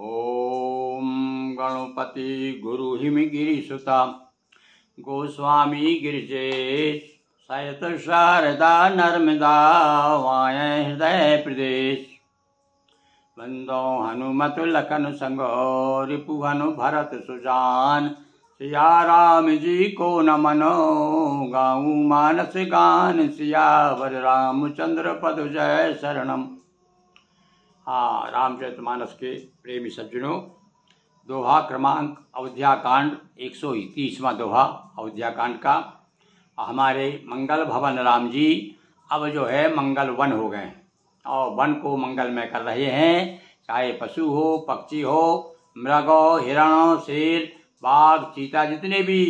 ओम गणपति गुरु हिमगिरिसुता गोस्वामी गिरिजेश सहित शारदा नर्मदा वाय हृदय प्रदेश बंदो हनुमत लखन संगो रिपु हनु भरत सुजान सिया राम जी को नमनो गाऊं मानस गान सियावर रामचंद्र पद जय शरणम। हाँ, रामचरितमानस के प्रेमी सज्जनों, दोहा क्रमांक अयोध्या कांड 130वां दोहा अयोध्या कांड का। हमारे मंगल भवन राम जी अब जो है मंगल वन हो गए और वन को मंगलमय कर रहे हैं। चाहे पशु हो, पक्षी हो, मृग हो, हिरण हो, शेर, बाघ, चीता, जितने भी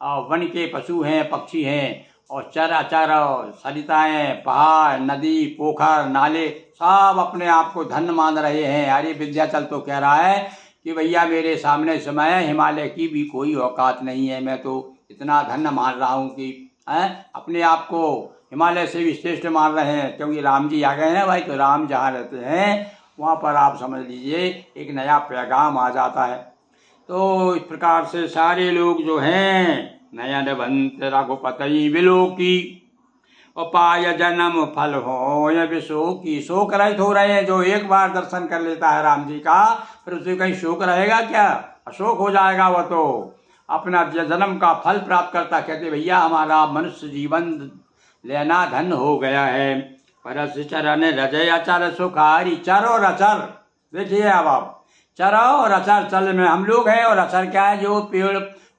वन के पशु हैं, पक्षी हैं और चर अचर सरिताएं, पहाड़, नदी, पोखर, नाले सब अपने आप को धन्य मान रहे हैं। अरे विद्याचल तो कह रहा है कि भैया मेरे सामने समय हिमालय की भी कोई औकात नहीं है, मैं तो इतना धन्य मान रहा हूँ कि अपने आप को हिमालय से भी श्रेष्ठ मान रहे हैं, क्योंकि राम जी आ गए हैं भाई। तो राम जहाँ रहते हैं वहाँ पर आप समझ लीजिए एक नया पैगाम आ जाता है। तो इस प्रकार से सारे लोग जो हैं नयन बंत रघुपति विलोकी उपाय जन्म फल हो या विशोकी, शोक रहित हो रहे हैं। जो एक बार दर्शन कर लेता है राम जी का फिर उसे कहीं शोक रहेगा क्या? अशोक हो जाएगा, वह तो अपना जन्म का फल प्राप्त करता। कहते भैया हमारा मनुष्य जीवन लेना धन हो गया है। परस चरण रजय अचर सुखारी। चर और अचर देखिए, अब आप चर और अचर चल में हम लोग हैं, और अचर क्या है? जो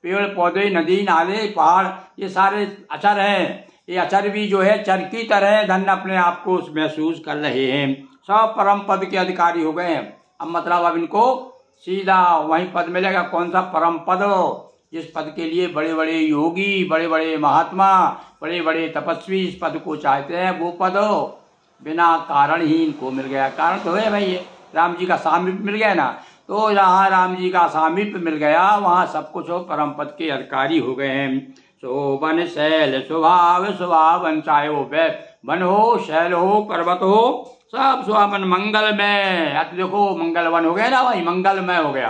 पेड़ पौधे, नदी, नाले, पहाड़, ये सारे अचर हैं। ये अचर भी जो है चर की तरह धन अपने आप को महसूस कर रहे हैं। सब परम पद के अधिकारी हो गए हैं। अब मतलब अब इनको सीधा वही पद मिलेगा। कौन सा परम पद? जिस पद के लिए बड़े बड़े योगी, बड़े बड़े महात्मा, बड़े बड़े तपस्वी इस पद को चाहते हैं, वो पद बिना कारण ही इनको मिल गया। कारण तो है भाई, ये राम जी का सामीप्य मिल गया ना। तो जहाँ राम जी का सामीप्य मिल गया वहाँ सब कुछ हो परम पद के अधिकारी हो गए हैं। शोभन शैल स्वभाव सुभावन, चाहे वो वन हो, शैल हो, पर्वत हो, सब सुहावन मंगल में। अब देखो मंगल वन हो गया ना भाई, मंगलमय हो गया,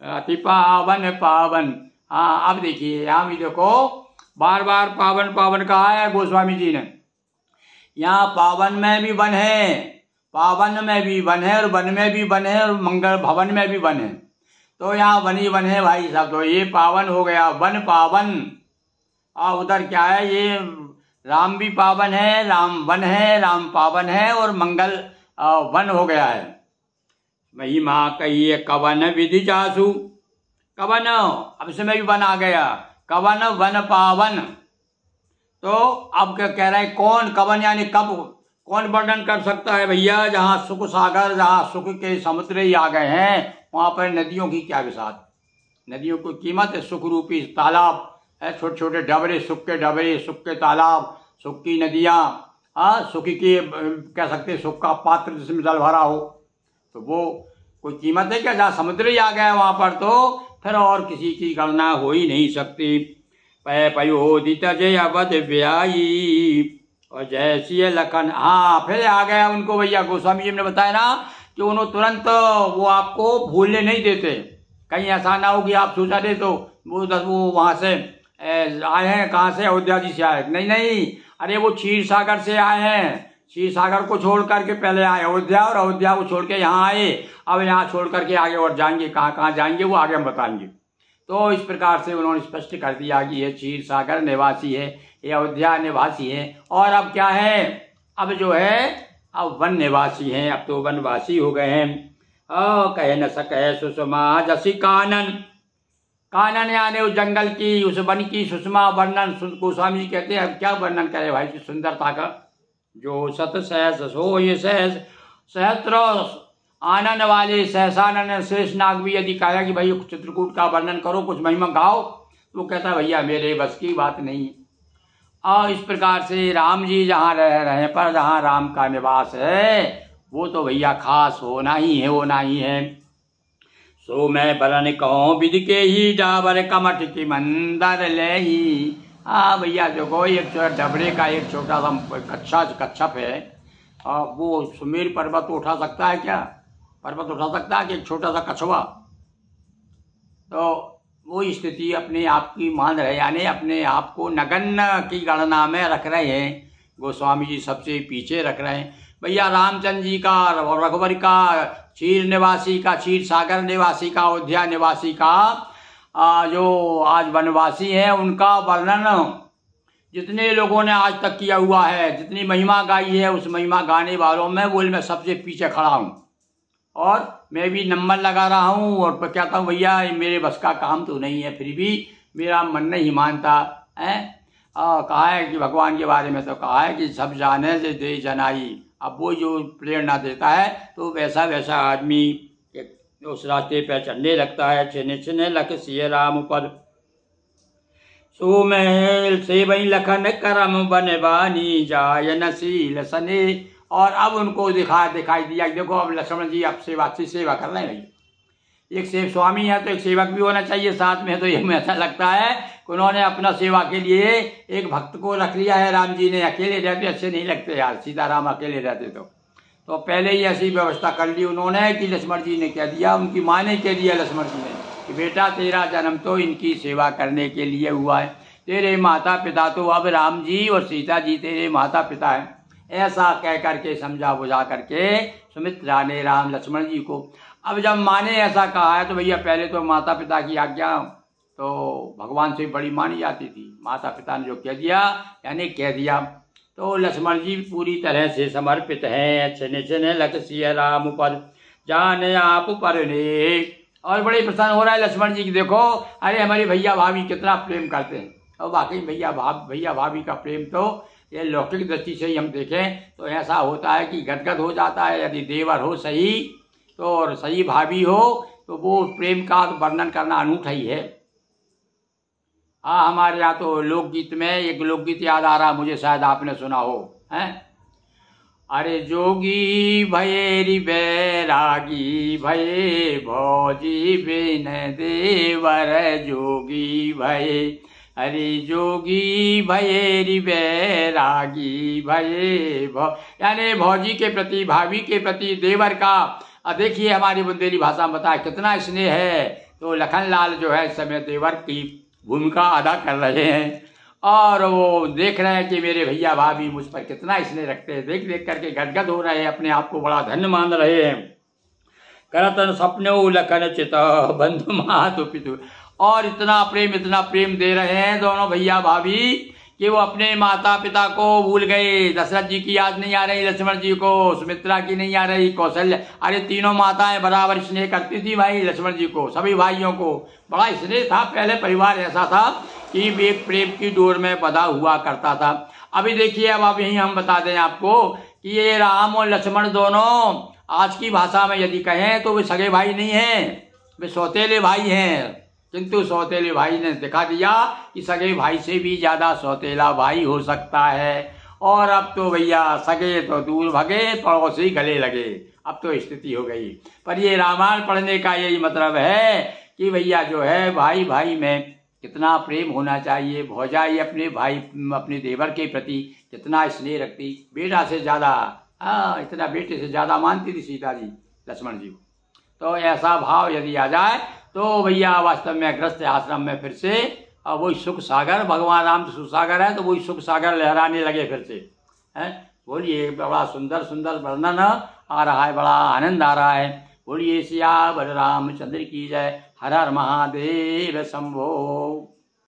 अति पावन पावन। हाँ, अब देखिए यहाँ भी देखो बार बार पावन पावन कहा है गोस्वामी जी ने। यहाँ पावन में भी वन है, पावन में भी वन है, और वन में भी वन है, और मंगल भवन में भी वन है। तो यहाँ वन ही वन है भाई साहब। तो ये पावन हो गया, वन पावन। और उधर क्या है? ये राम भी पावन है, राम वन है, राम पावन है, और मंगल वन हो गया है। महिमा कहिए कवन विधि जासु। कवन, अब इसमें भी वन आ गया। कवन वन पावन। तो अब क्या कह रहे हैं? कौन कवन यानी कब? कौन वर्णन कर सकता है भैया? जहाँ सुख सागर, जहाँ सुख के समुद्र ही आ गए हैं, वहाँ पर नदियों की क्या विसात। नदियों की कीमत है सुख रूपी तालाब है, छोटे छोटे डबरे, सुख के डबरे, सुख के तालाब, सुख की नदियाँ, सुख की कह सकते सुख का पात्र जिसमें जल भरा हो, तो वो कोई कीमत है क्या? जहाँ समुद्र ही आ गया वहाँ पर तो फिर और किसी की गणना हो ही नहीं सकती। पयोदित जय अवध व्यायी और जैसी लखन। हाँ, फिर आ गया उनको भैया। गोस्वामी जी ने बताया ना कि उन्होंने तुरंत वो आपको भूलने नहीं देते। कहीं ऐसा ना हो कि आप सोचा दे तो वो वहाँ से आए हैं, कहाँ से? अयोध्या जी से आए। नहीं नहीं, अरे वो क्षीर सागर से आए हैं। क्षीर सागर को छोड़ करके पहले आए अयोध्या, और अयोध्या को छोड़ के यहाँ आए। अब यहाँ छोड़ करके आगे और जाएंगे, कहाँ कहाँ जाएंगे वो आगे हम बताएंगे। तो इस प्रकार से उन्होंने स्पष्ट कर दिया कि ये क्षीर सागर निवासी है, ये अयोध्या निवासी है। और अब क्या है? अब जो है अब वन निवासी हैं, अब तो वनवासी हो गए हैं। कह न सके सुषमा जसी कानन। कानन यानी उस जंगल की, उस वन की सुषमा वर्णन गोस्वामी जी कहते हैं। क्या वर्णन करे भाई सुंदरता का? जो सत सहस सो ये सहस सहस्त्र आनंद वाले सहसानंद शेष नाग भी यदि कहा कि भाई चित्रकूट का वर्णन करो, कुछ महिमा गाओ, तो कहता है भैया मेरे बस की बात नहीं है। और इस प्रकार से राम जी जहाँ रह रहे हैं, पर जहाँ राम का निवास है वो तो भैया खास होना ही है, होना ही है। सो मैं बरन कहूँ विधि के ही डाबर कमठ की मंदर ले ही। हाँ भैया देखो, एक डबरे का एक छोटा सा कच्छप है, वो सुमेर पर्वत उठा सकता है क्या? पर्वत उठा सकता है कि एक छोटा सा कछुआ। तो वो स्थिति अपने आप की मान रहे, यानी अपने आप को नगण्य की गणना में रख रहे हैं। गोस्वामी जी सबसे पीछे रख रहे हैं। भैया रामचंद्र जी का, रघुवर का, क्षीर निवासी का, क्षीर सागर निवासी का, अयोध्या निवासी का, जो आज वनवासी हैं उनका वर्णन जितने लोगों ने आज तक किया हुआ है, जितनी महिमा गाई है, उस महिमा गाने वालों में वो मैं सबसे पीछे खड़ा हूँ और मैं भी नंबर लगा रहा हूँ और कहता हूँ भैया मेरे बस का काम तो नहीं है, फिर भी मेरा मन नहीं मानता है। कहा है कि भगवान के बारे में तो कहा है कि सब जाने से दे जनाई। अब वो जो प्रेरणा देता है तो वैसा वैसा आदमी उस रास्ते पर चलने लगता है। छिने छिने लख सिय राम पर सुमेल से वही लखन करम बनवानी जाय नसील सने। और अब उनको दिखाई दिया, देखो अब लक्ष्मण जी अब सेवा कर रहे हैं। एक स्वामी है तो एक सेवक भी होना चाहिए साथ में। तो ये में ऐसा लगता है कि उन्होंने अपना सेवा के लिए एक भक्त को रख लिया है। राम जी ने अकेले रहते अच्छे नहीं लगते यार, सीताराम अकेले रहते तो पहले ही ऐसी व्यवस्था कर ली उन्होंने कि लक्ष्मण जी ने कह दिया, उनकी माँ ने कह दिया लक्ष्मण जी ने कि बेटा तेरा जन्म तो इनकी सेवा करने के लिए हुआ है, तेरे माता पिता तो अब राम जी और सीता जी तेरे माता पिता हैं। ऐसा कह करके समझा बुझा करके सुमित्रा ने राम लक्ष्मण जी को, अब जब माँ ने ऐसा कहा है तो भैया पहले तो माता पिता की आज्ञा तो भगवान से बड़ी मानी जाती थी। माता पिता ने जो कह दिया यानी कह दिया। तो लक्ष्मण जी पूरी तरह से समर्पित हैं। छिने छिने लख सिय राम पर जाने आप पर ने। और बड़े प्रसन्न हो रहा है लक्ष्मण जी की, देखो अरे हमारे भैया भाभी कितना प्रेम करते हैं। और वाकई भैया भाभी का प्रेम तो ये लौकिक दृष्टि से ही हम देखें तो ऐसा होता है कि गदगद हो जाता है। यदि देवर हो सही तो और सही भाभी हो तो वो प्रेम का वर्णन करना अनूठा ही है। हाँ, हमारे यहाँ तो लोकगीत में एक लोकगीत याद आ रहा, मुझे शायद आपने सुना हो हैं। अरे जोगी भये बैरागी भये भौजी बिन देवर जोगी भये। अरे जोगी भये बैरागी भये यानी भौजी के प्रति, भाभी के प्रति, देवर का। देखिए हमारी बुंदेली भाषा में बताया कितना स्नेह है। तो लखनलाल जो है इस समय देवर की भूमिका अदा कर रहे हैं और वो देख रहे हैं कि मेरे भैया भाभी मुझ पर कितना स्नेह रखते हैं। देख देख करके गदगद हो रहे हैं, अपने आप को बड़ा धन्य मान रहे हैं। करतन सपने लखन चित बंधु मातु पितु। और इतना प्रेम दे रहे हैं दोनों भैया भाभी कि वो अपने माता पिता को भूल गए। दशरथ जी की याद नहीं आ रही लक्ष्मण जी को, सुमित्रा की नहीं आ रही, कौशल्या, अरे तीनों माताएं बराबर स्नेह करती थी भाई लक्ष्मण जी को, सभी भाइयों को बड़ा स्नेह था। पहले परिवार ऐसा था कि एक प्रेम की डोर में बंधा हुआ करता था। अभी देखिए अब यही हम बता दें आपको कि ये राम और लक्ष्मण दोनों आज की भाषा में यदि कहें तो वे सगे भाई नहीं हैं, वे सौतेले भाई हैं। किंतु सौतेले भाई ने दिखा दिया कि सगे भाई से भी ज्यादा सौतेला भाई हो सकता है। और अब तो भैया सगे तो दूर भगे, पड़ोसी गले लगे, अब तो स्थिति हो गई। पर ये रामायण पढ़ने का यही मतलब है कि भैया जो है भाई भाई में कितना प्रेम होना चाहिए। भौजाई अपने भाई अपने देवर के प्रति कितना स्नेह रखती, बेटा से ज्यादा, इतना बेटे से ज्यादा मानती थी सीता जी लक्ष्मण जी को। तो ऐसा भाव यदि आ जाए तो भैया वास्तव में ग्रस्त आश्रम में फिर से वही सुख सागर, भगवान राम तो सुसागर है तो वही सुख सागर लहराने लगे फिर से हैं। बोलिए बड़ा सुंदर सुंदर वर्णन आ रहा है, बड़ा आनंद आ रहा है। बोलिए सियावर रामचंद्र की जय। हर हर महादेव शंभो।